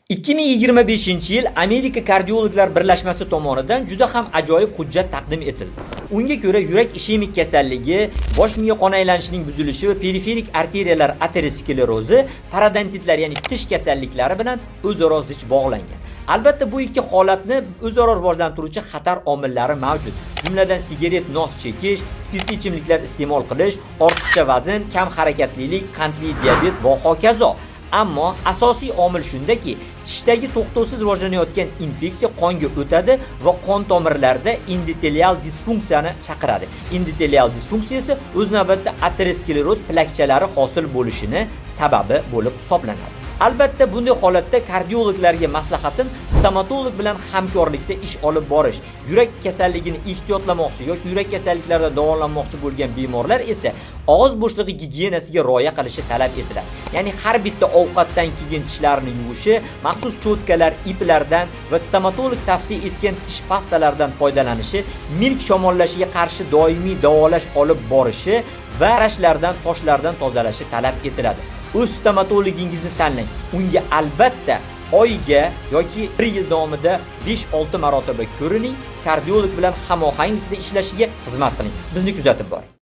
2025-yil Amerika kardiologlar birlashmasi tomonidan juda ham ajoyib hujjat taqdim etildi. Unga ko'ra, yurak ishemik kasalligi, bosh miya qon aylanining buzilishi va periferik arteriyalar aterosklerozi parodontitlar, ya'ni tish kasalliklari bilan o'zaro zich bog'langan. Albatta, bu ikki holatni o'zaro rivojlantiruvchi xatar omillari mavjud. Jumladan sigaret nos chekish, spirtli ichimliklar iste'mol qilish, ortiqcha vazn, kam harakatlilik, qandli diabet va hokazo. Ammo asosiy omil shundaki, tishdagi to'xtovsiz rivojlanayotgan infeksiya qonga o'tadi va qon tomirlarida endotelial disfunksiyani chaqiradi. Endotelial disfunksiya esa o'z navbatida ateroskleroz plakchalari hosil bo'lishini sababi bo'lib hisoblanadi. Albatta, bunday holatda kardiologlarga maslahatim stomatolog bilan hamkorlikda ish olib borish. Yurak kasalligini ehtiyotlamoqchi yoki yurak kasalliklarida davolanmoqchi bo'lgan bemorlar esa og'iz bo'shlig'i gigiyenasiga rioya qilishi talab etiladi. Ya'ni har bitta ovqatdan keyin tishlarini yuvishi, maxsus cho'tkalar, iplardan va stomatolog tavsiya etgan tish pastalaridan foydalanishi, milk shamollashiga qarshi doimiy davolash olib borishi va rashlardan, toshlardan tozalashi talab etiladi. O'z stomatologingizni tanlang. Unga albatta oyiga yoki 1 yil davomida 5-6 marotaba ko'rining, kardiolog bilan hamohanglikda ishlashiga xizmat qiling. Bizni kuzatib boring.